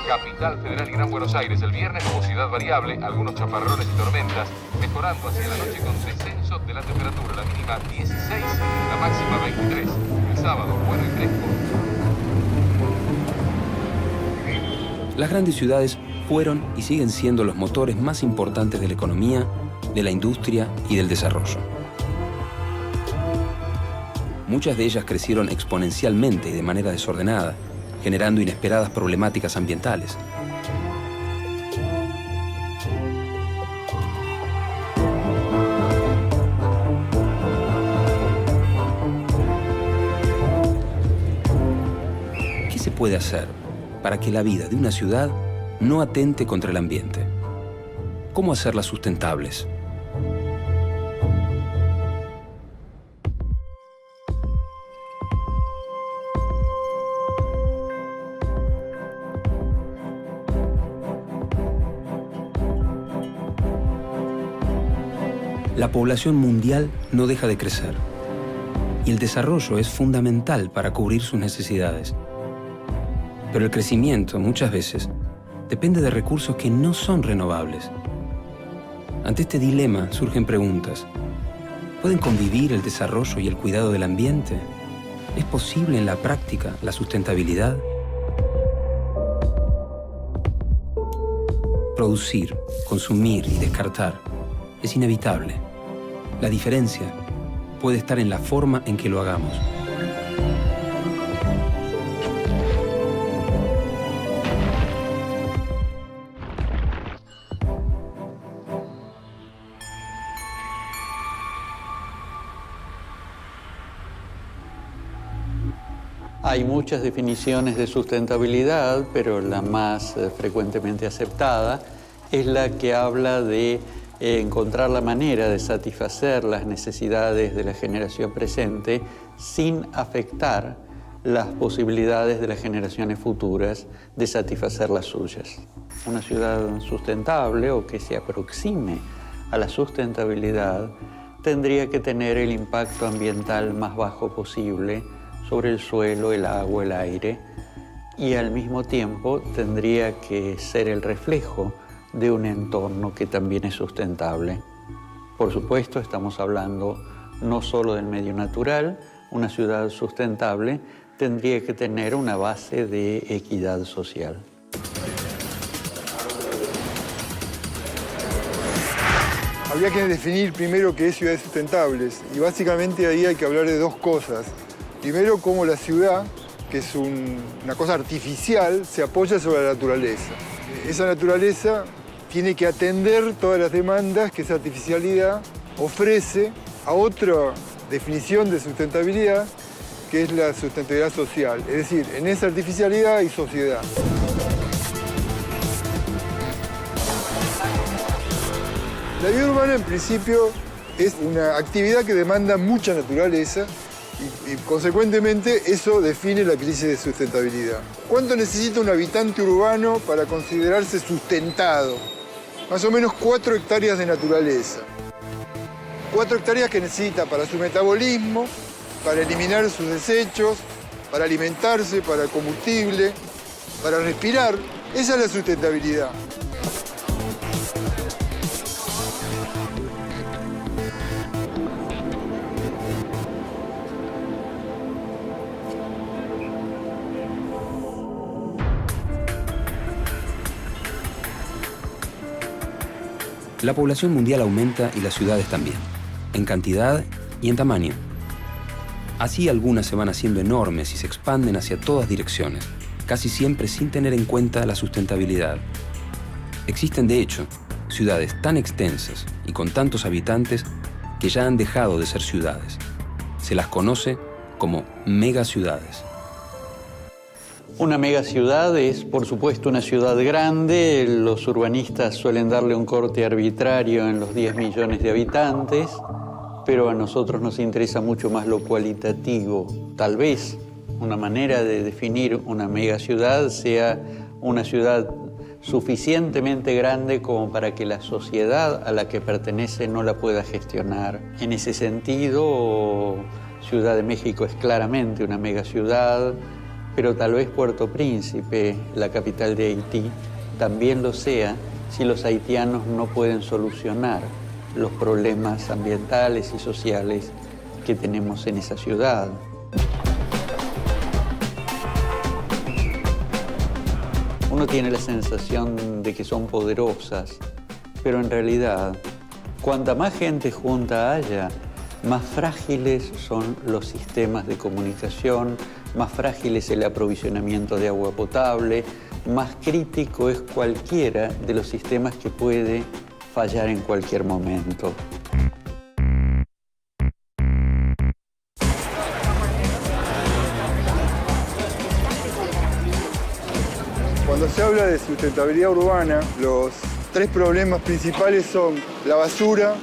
Capital Federal y Gran Buenos Aires el viernes nubosidad variable, algunos chaparrones y tormentas, mejorando hacia la noche con descenso de la temperatura, la mínima 16, la máxima 23. El sábado, bueno y fresco. Las grandes ciudades fueron y siguen siendo los motores más importantes de la economía, de la industria y del desarrollo. Muchas de ellas crecieron exponencialmente y de manera desordenada, generando inesperadas problemáticas ambientales. ¿Qué se puede hacer para que la vida de una ciudad no atente contra el ambiente? ¿Cómo hacerlas sustentables? La población mundial no deja de crecer y el desarrollo es fundamental para cubrir sus necesidades. Pero el crecimiento, muchas veces, depende de recursos que no son renovables. Ante este dilema surgen preguntas. ¿Pueden convivir el desarrollo y el cuidado del ambiente? ¿Es posible en la práctica la sustentabilidad? Producir, consumir y descartar es inevitable. La diferencia puede estar en la forma en que lo hagamos. Hay muchas definiciones de sustentabilidad, pero la más frecuentemente aceptada es la que habla de encontrar la manera de satisfacer las necesidades de la generación presente sin afectar las posibilidades de las generaciones futuras de satisfacer las suyas. Una ciudad sustentable o que se aproxime a la sustentabilidad tendría que tener el impacto ambiental más bajo posible sobre el suelo, el agua, el aire, y al mismo tiempo tendría que ser el reflejo de un entorno que también es sustentable. Por supuesto, estamos hablando no solo del medio natural. Una ciudad sustentable tendría que tener una base de equidad social. Habría que definir primero qué es ciudades sustentables, y básicamente ahí hay que hablar de dos cosas. Primero, cómo la ciudad, que es una cosa artificial, se apoya sobre la naturaleza. Esa naturaleza tiene que atender todas las demandas que esa artificialidad ofrece a otra definición de sustentabilidad, que es la sustentabilidad social. Es decir, en esa artificialidad hay sociedad. La vida urbana, en principio, es una actividad que demanda mucha naturaleza y consecuentemente, eso define la crisis de sustentabilidad. ¿Cuánto necesita un habitante urbano para considerarse sustentado? Más o menos 4 hectáreas de naturaleza. 4 hectáreas que necesita para su metabolismo, para eliminar sus desechos, para alimentarse, para el combustible, para respirar. Esa es la sustentabilidad. La población mundial aumenta y las ciudades también, en cantidad y en tamaño. Así algunas se van haciendo enormes y se expanden hacia todas direcciones, casi siempre sin tener en cuenta la sustentabilidad. Existen, de hecho, ciudades tan extensas y con tantos habitantes que ya han dejado de ser ciudades. Se las conoce como megaciudades. Una megaciudad es, por supuesto, una ciudad grande. Los urbanistas suelen darle un corte arbitrario en los 10 millones de habitantes, pero a nosotros nos interesa mucho más lo cualitativo. Tal vez una manera de definir una megaciudad sea una ciudad suficientemente grande como para que la sociedad a la que pertenece no la pueda gestionar. En ese sentido, Ciudad de México es claramente una megaciudad. pero tal vez Puerto Príncipe, la capital de Haití, también lo sea si los haitianos no pueden solucionar los problemas ambientales y sociales que tenemos en esa ciudad. Uno tiene la sensación de que son poderosas, pero en realidad, cuanta más gente junta haya, más frágiles son los sistemas de comunicación, más frágil es el aprovisionamiento de agua potable, más crítico es cualquiera de los sistemas que puede fallar en cualquier momento. Cuando se habla de sustentabilidad urbana, los tres problemas principales son la basura,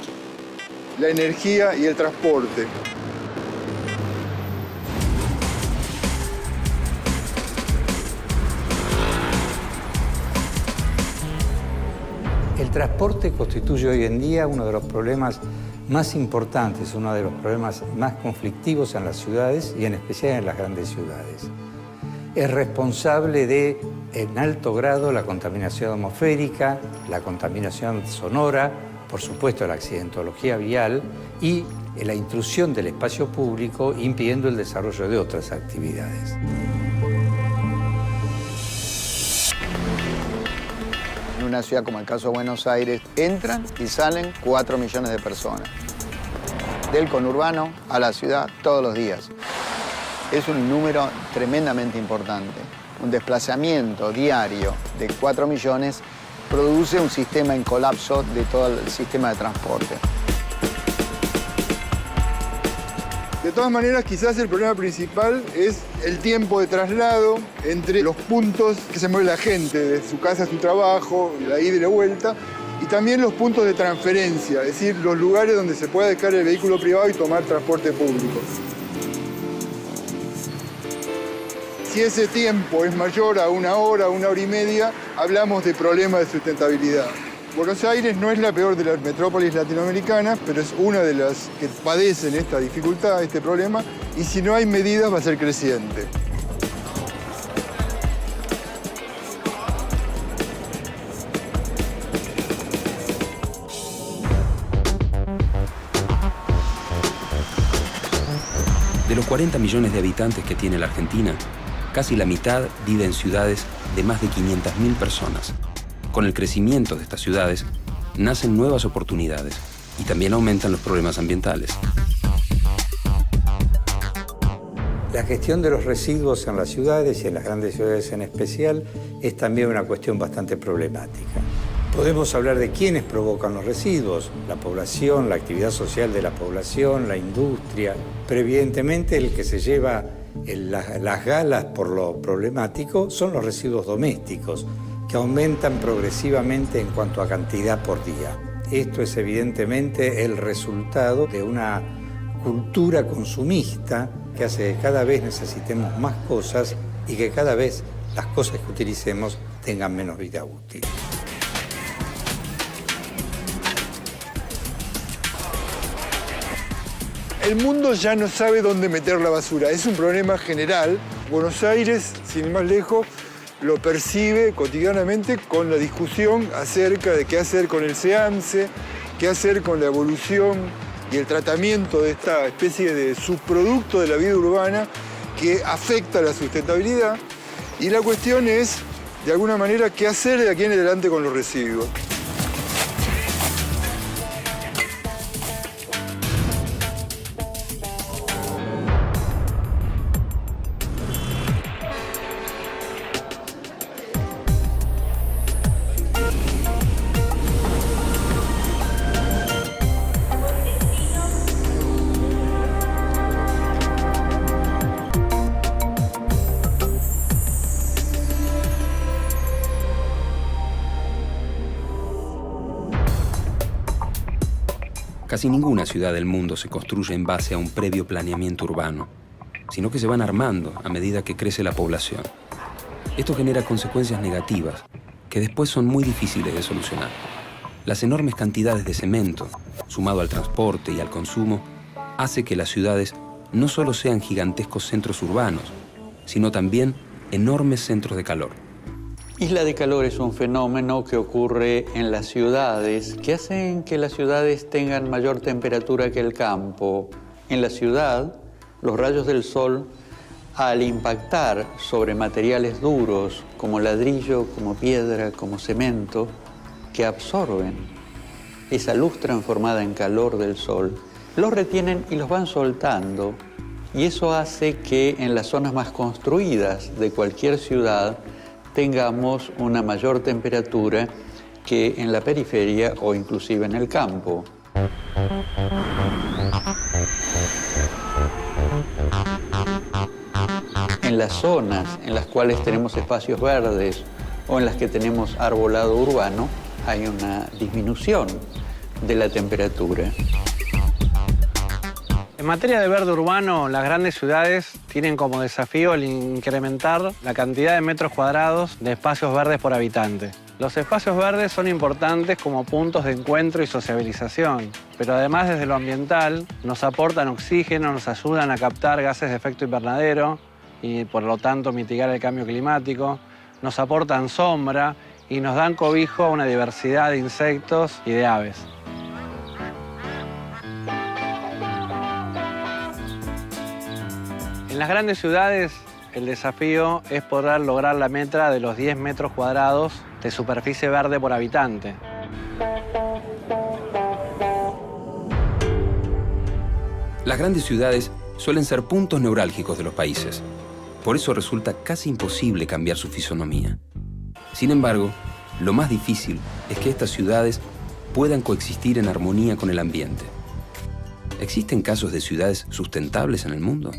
la energía y el transporte. El transporte constituye hoy en día uno de los problemas más importantes, uno de los problemas más conflictivos en las ciudades y en especial en las grandes ciudades. Es responsable de, en alto grado, la contaminación atmosférica, la contaminación sonora, por supuesto la accidentología vial y la intrusión del espacio público impidiendo el desarrollo de otras actividades. En una ciudad como el caso de Buenos Aires, entran y salen 4 millones de personas. Del conurbano a la ciudad todos los días. Es un número tremendamente importante. Un desplazamiento diario de 4 millones produce un sistema en colapso de todo el sistema de transporte. De todas maneras, quizás el problema principal es el tiempo de traslado entre los puntos que se mueve la gente, de su casa a su trabajo, la ida y la vuelta, y también los puntos de transferencia, es decir, los lugares donde se puede dejar el vehículo privado y tomar transporte público. Si ese tiempo es mayor a 1 hora, 1 hora y media, hablamos de problemas de sustentabilidad. Buenos Aires no es la peor de las metrópolis latinoamericanas, pero es una de las que padecen esta dificultad, este problema, y si no hay medidas va a ser creciente. De los 40 millones de habitantes que tiene la Argentina, casi la mitad vive en ciudades de más de 500.000 personas. Con el crecimiento de estas ciudades, nacen nuevas oportunidades y también aumentan los problemas ambientales. La gestión de los residuos en las ciudades y en las grandes ciudades en especial es también una cuestión bastante problemática. Podemos hablar de quiénes provocan los residuos, la población, la actividad social de la población, la industria, pero evidentemente el que se lleva las galas por lo problemático son los residuos domésticos, que aumentan progresivamente en cuanto a cantidad por día. Esto es evidentemente el resultado de una cultura consumista que hace que cada vez necesitemos más cosas y que cada vez las cosas que utilicemos tengan menos vida útil. El mundo ya no sabe dónde meter la basura. Es un problema general. Buenos Aires, sin ir más lejos, lo percibe cotidianamente con la discusión acerca de qué hacer con el SEAMSE, qué hacer con la evolución y el tratamiento de esta especie de subproducto de la vida urbana que afecta a la sustentabilidad. Y la cuestión es, de alguna manera, qué hacer de aquí en adelante con los residuos. Casi ninguna ciudad del mundo se construye en base a un previo planeamiento urbano, sino que se van armando a medida que crece la población. Esto genera consecuencias negativas que después son muy difíciles de solucionar. Las enormes cantidades de cemento, sumado al transporte y al consumo, hace que las ciudades no solo sean gigantescos centros urbanos, sino también enormes centros de calor. Isla de calor es un fenómeno que ocurre en las ciudades, que hacen que las ciudades tengan mayor temperatura que el campo. En la ciudad, los rayos del sol, al impactar sobre materiales duros como ladrillo, como piedra, como cemento, que absorben esa luz transformada en calor del sol, los retienen y los van soltando. Y eso hace que en las zonas más construidas de cualquier ciudad tengamos una mayor temperatura que en la periferia o inclusive en el campo. En las zonas en las cuales tenemos espacios verdes o en las que tenemos arbolado urbano, hay una disminución de la temperatura. En materia de verde urbano, las grandes ciudades tienen como desafío el incrementar la cantidad de metros cuadrados de espacios verdes por habitante. Los espacios verdes son importantes como puntos de encuentro y sociabilización, pero además desde lo ambiental nos aportan oxígeno, nos ayudan a captar gases de efecto invernadero y por lo tanto mitigar el cambio climático, nos aportan sombra y nos dan cobijo a una diversidad de insectos y de aves. En las grandes ciudades, el desafío es poder lograr la meta de los 10 metros cuadrados de superficie verde por habitante. Las grandes ciudades suelen ser puntos neurálgicos de los países. Por eso resulta casi imposible cambiar su fisonomía. Sin embargo, lo más difícil es que estas ciudades puedan coexistir en armonía con el ambiente. ¿Existen casos de ciudades sustentables en el mundo?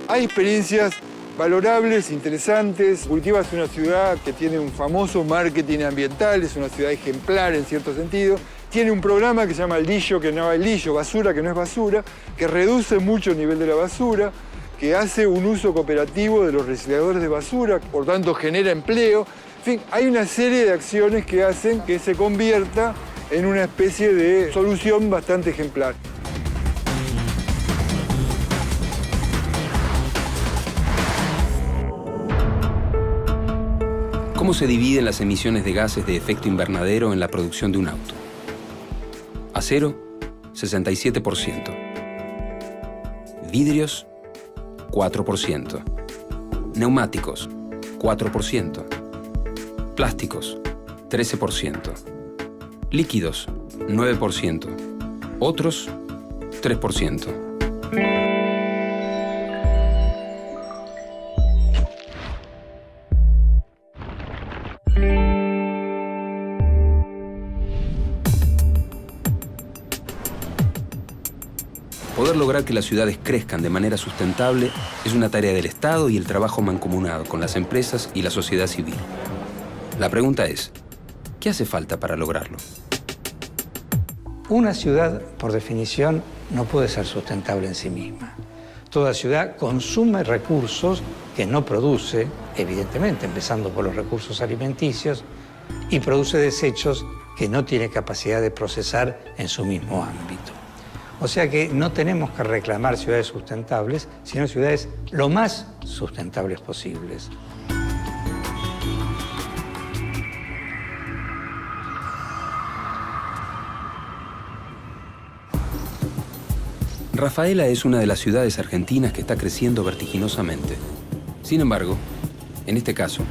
Hay experiencias valorables, interesantes. Curitiba es una ciudad que tiene un famoso marketing ambiental, es una ciudad ejemplar en cierto sentido. Tiene un programa que se llama El Lillo, que no es lillo, basura, que no es basura, que reduce mucho el nivel de la basura, que hace un uso cooperativo de los recicladores de basura, por tanto genera empleo. En fin, hay una serie de acciones que hacen que se convierta en una especie de solución bastante ejemplar. ¿Cómo se dividen las emisiones de gases de efecto invernadero en la producción de un auto? Acero, 67%. Vidrios, 4%. Neumáticos, 4%. Plásticos, 13%. Líquidos, 9%. Otros, 3%. Poder lograr que las ciudades crezcan de manera sustentable es una tarea del Estado y el trabajo mancomunado con las empresas y la sociedad civil. La pregunta es, ¿qué hace falta para lograrlo? Una ciudad, por definición, no puede ser sustentable en sí misma. Toda ciudad consume recursos que no produce, evidentemente, empezando por los recursos alimenticios, y produce desechos que no tiene capacidad de procesar en su mismo ámbito. O sea que no tenemos que reclamar ciudades sustentables, sino ciudades lo más sustentables posibles. Rafaela es una de las ciudades argentinas que está creciendo vertiginosamente. Sin embargo, en este caso,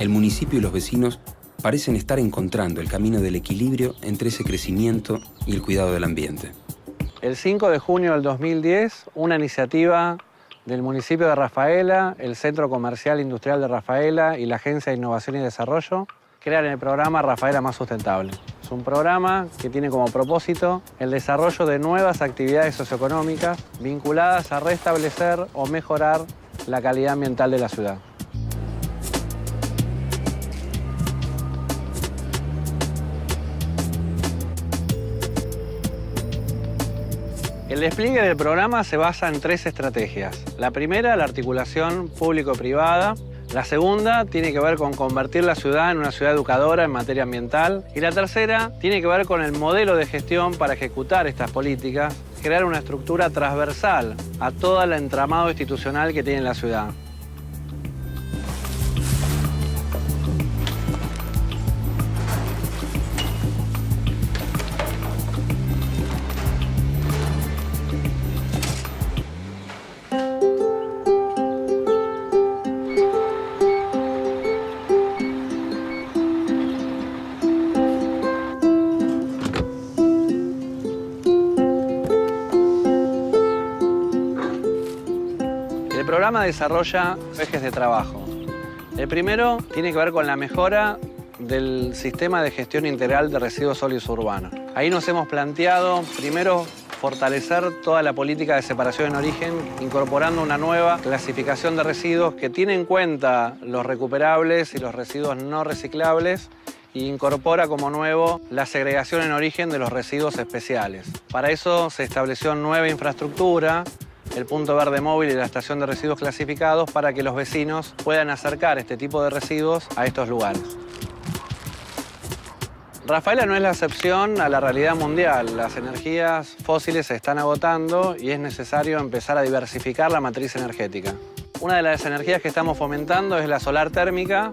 el municipio y los vecinos parecen estar encontrando el camino del equilibrio entre ese crecimiento y el cuidado del ambiente. El 5 de junio del 2010, una iniciativa del municipio de Rafaela, el Centro Comercial Industrial de Rafaela y la Agencia de Innovación y Desarrollo crean el programa Rafaela Más Sustentable. Es un programa que tiene como propósito el desarrollo de nuevas actividades socioeconómicas vinculadas a restablecer o mejorar la calidad ambiental de la ciudad. El despliegue del programa se basa en 3 estrategias. La primera, la articulación público-privada. La segunda tiene que ver con convertir la ciudad en una ciudad educadora en materia ambiental. Y la tercera tiene que ver con el modelo de gestión para ejecutar estas políticas crear una estructura transversal a todo el entramado institucional que tiene la ciudad. El programa desarrolla ejes de trabajo. El primero tiene que ver con la mejora del sistema de gestión integral de residuos sólidos urbanos. Ahí nos hemos planteado, primero, fortalecer toda la política de separación en origen, incorporando una nueva clasificación de residuos que tiene en cuenta los recuperables y los residuos no reciclables e incorpora como nuevo la segregación en origen de los residuos especiales. Para eso se estableció nueva infraestructura, el punto verde móvil y la estación de residuos clasificados para que los vecinos puedan acercar este tipo de residuos a estos lugares. Rafaela no es la excepción a la realidad mundial. Las energías fósiles se están agotando y es necesario empezar a diversificar la matriz energética. Una de las energías que estamos fomentando es la solar térmica,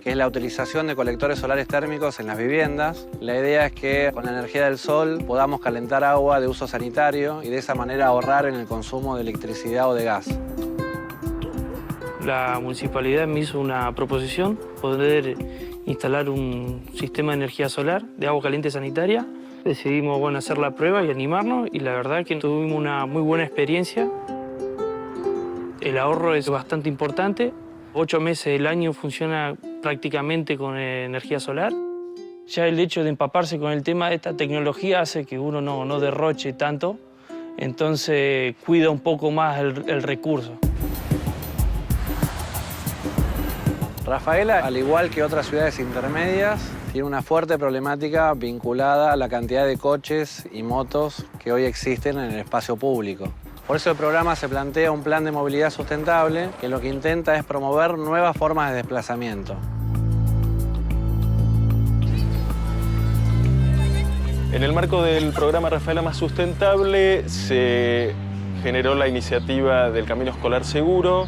que es la utilización de colectores solares térmicos en las viviendas. La idea es que con la energía del sol podamos calentar agua de uso sanitario y de esa manera ahorrar en el consumo de electricidad o de gas. La municipalidad me hizo una proposición, poder instalar un sistema de energía solar de agua caliente sanitaria. Decidimos hacer la prueba y animarnos y la verdad que tuvimos una muy buena experiencia. El ahorro es bastante importante. 8 meses del año funciona prácticamente con energía solar. Ya el hecho de empaparse con el tema de esta tecnología hace que uno no derroche tanto, entonces cuida un poco más el recurso. Rafaela, al igual que otras ciudades intermedias, tiene una fuerte problemática vinculada a la cantidad de coches y motos que hoy existen en el espacio público. Por eso el programa se plantea un plan de movilidad sustentable que lo que intenta es promover nuevas formas de desplazamiento. En el marco del programa Rafaela Más Sustentable se generó la iniciativa del Camino Escolar Seguro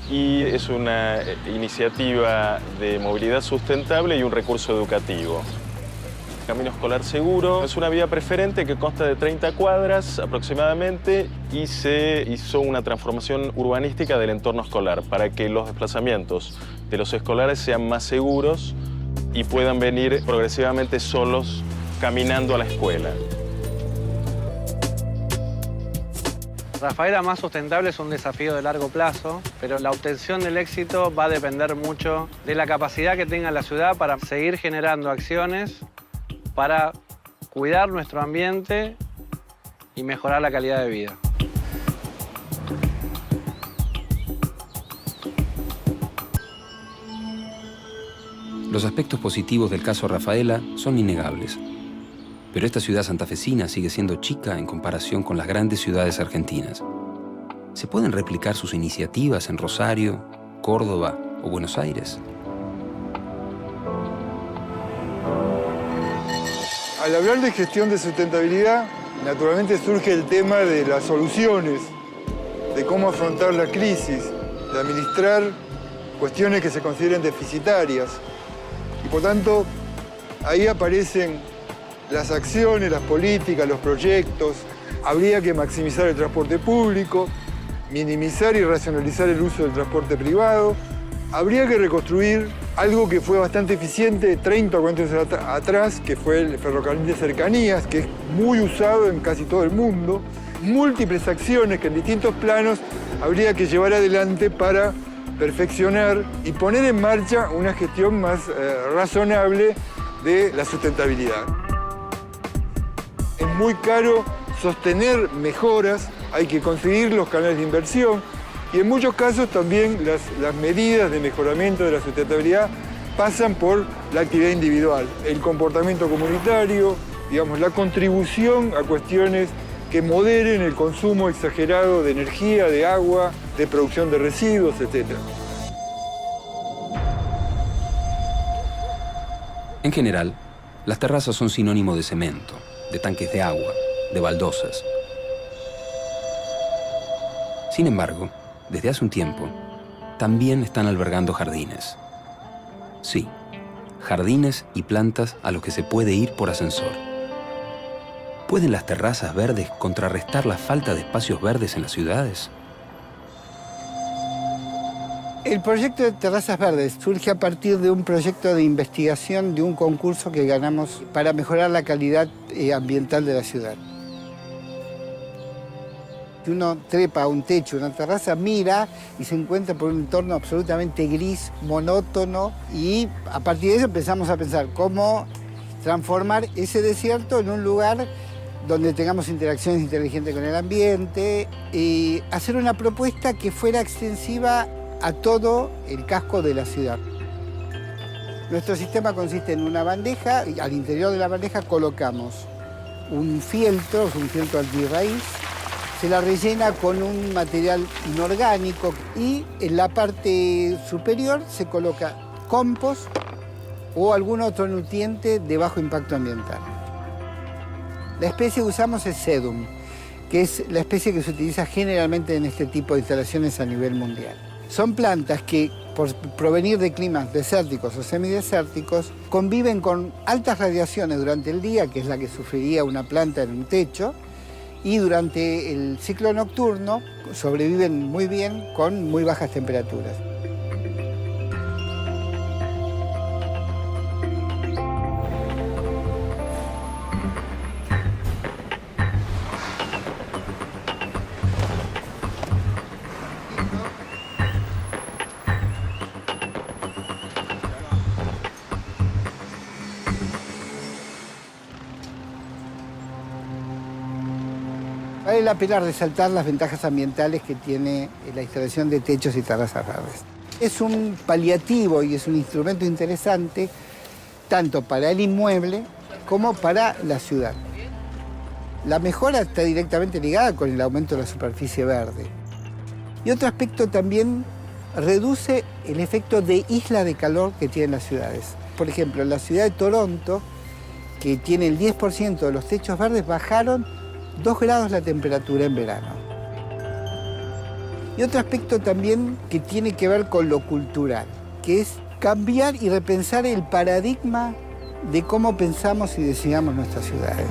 y es una iniciativa de movilidad sustentable y un recurso educativo. Camino Escolar Seguro es una vía preferente que consta de 30 cuadras aproximadamente y se hizo una transformación urbanística del entorno escolar para que los desplazamientos de los escolares sean más seguros y puedan venir progresivamente solos caminando a la escuela. Rafaela Más Sustentable es un desafío de largo plazo, pero la obtención del éxito va a depender mucho de la capacidad que tenga la ciudad para seguir generando acciones para cuidar nuestro ambiente y mejorar la calidad de vida. Los aspectos positivos del caso Rafaela son innegables. Pero esta ciudad santafesina sigue siendo chica en comparación con las grandes ciudades argentinas. ¿Se pueden replicar sus iniciativas en Rosario, Córdoba o Buenos Aires? Al hablar de gestión de sustentabilidad, naturalmente surge el tema de las soluciones, de cómo afrontar la crisis, de administrar cuestiones que se consideren deficitarias. Y por tanto, ahí aparecen las acciones, las políticas, los proyectos. Habría que maximizar el transporte público, minimizar y racionalizar el uso del transporte privado. Habría que reconstruir algo que fue bastante eficiente 30 o 40 años atrás, que fue el ferrocarril de cercanías, que es muy usado en casi todo el mundo. Múltiples acciones que en distintos planos habría que llevar adelante para perfeccionar y poner en marcha una gestión más razonable de la sustentabilidad. Es muy caro sostener mejoras, hay que conseguir los canales de inversión y en muchos casos también las medidas de mejoramiento de la sustentabilidad pasan por la actividad individual, el comportamiento comunitario, digamos, la contribución a cuestiones que moderen el consumo exagerado de energía, de agua, de producción de residuos, etc. En general, las terrazas son sinónimo de cemento, de tanques de agua, de baldosas. Sin embargo, desde hace un tiempo, también están albergando jardines. Sí, jardines y plantas a los que se puede ir por ascensor. ¿Pueden las terrazas verdes contrarrestar la falta de espacios verdes en las ciudades? El proyecto de Terrazas Verdes surge a partir de un proyecto de investigación de un concurso que ganamos para mejorar la calidad ambiental de la ciudad. Si uno trepa a un techo, una terraza, mira y se encuentra por un entorno absolutamente gris, monótono, y a partir de eso empezamos a pensar cómo transformar ese desierto en un lugar donde tengamos interacciones inteligentes con el ambiente y hacer una propuesta que fuera extensiva a todo el casco de la ciudad. Nuestro sistema consiste en una bandeja y al interior de la bandeja colocamos un fieltro antirraíz, se la rellena con un material inorgánico y en la parte superior se coloca compost o algún otro nutriente de bajo impacto ambiental. La especie que usamos es sedum, que es la especie que se utiliza generalmente en este tipo de instalaciones a nivel mundial. Son plantas que, por provenir de climas desérticos o semidesérticos, conviven con altas radiaciones durante el día, que es la que sufriría una planta en un techo, y durante el ciclo nocturno sobreviven muy bien con muy bajas temperaturas. Vale la pena resaltar las ventajas ambientales que tiene la instalación de techos y terrazas verdes. Es un paliativo y es un instrumento interesante tanto para el inmueble como para la ciudad. La mejora está directamente ligada con el aumento de la superficie verde. Y otro aspecto también reduce el efecto de isla de calor que tienen las ciudades. Por ejemplo, en la ciudad de Toronto, que tiene el 10% de los techos verdes, bajaron 2 grados la temperatura en verano. Y otro aspecto también que tiene que ver con lo cultural, que es cambiar y repensar el paradigma de cómo pensamos y diseñamos nuestras ciudades.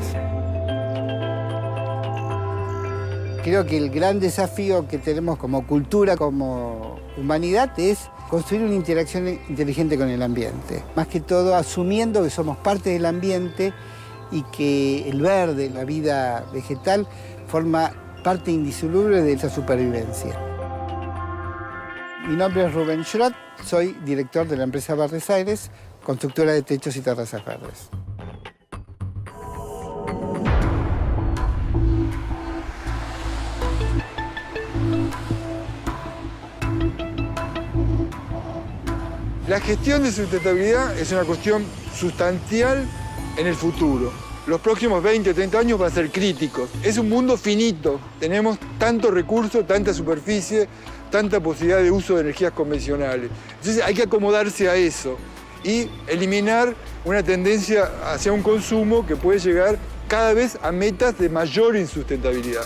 Creo que el gran desafío que tenemos como cultura, como humanidad, es construir una interacción inteligente con el ambiente. Más que todo asumiendo que somos parte del ambiente y que el verde, la vida vegetal, forma parte indisoluble de esa supervivencia. Mi nombre es Rubén Schrott, soy director de la empresa Verdes Aires, constructora de techos y terrazas verdes. La gestión de sustentabilidad es una cuestión sustancial en el futuro. Los próximos 20 o 30 años van a ser críticos. Es un mundo finito. Tenemos tanto recurso, tanta superficie, tanta posibilidad de uso de energías convencionales. Entonces hay que acomodarse a eso y eliminar una tendencia hacia un consumo que puede llegar cada vez a metas de mayor insustentabilidad.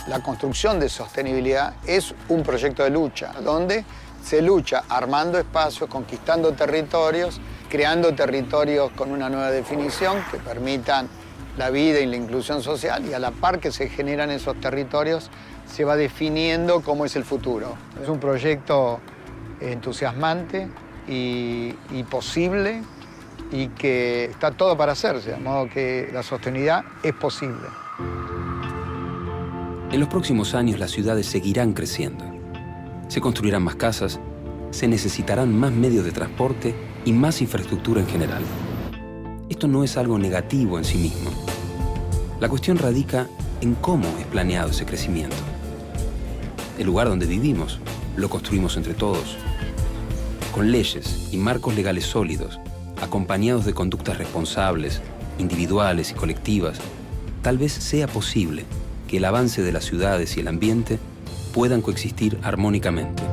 La construcción de sostenibilidad es un proyecto de lucha, donde se lucha armando espacios, conquistando territorios, creando territorios con una nueva definición que permitan la vida y la inclusión social, y a la par que se generan esos territorios se va definiendo cómo es el futuro. Es un proyecto entusiasmante y posible, y que está todo para hacerse, de modo que la sostenibilidad es posible. En los próximos años las ciudades seguirán creciendo. Se construirán más casas, se necesitarán más medios de transporte y más infraestructura en general. Esto no es algo negativo en sí mismo. La cuestión radica en cómo es planeado ese crecimiento. El lugar donde vivimos lo construimos entre todos, con leyes y marcos legales sólidos, acompañados de conductas responsables, individuales y colectivas. Tal vez sea posible que el avance de las ciudades y el ambiente puedan coexistir armónicamente.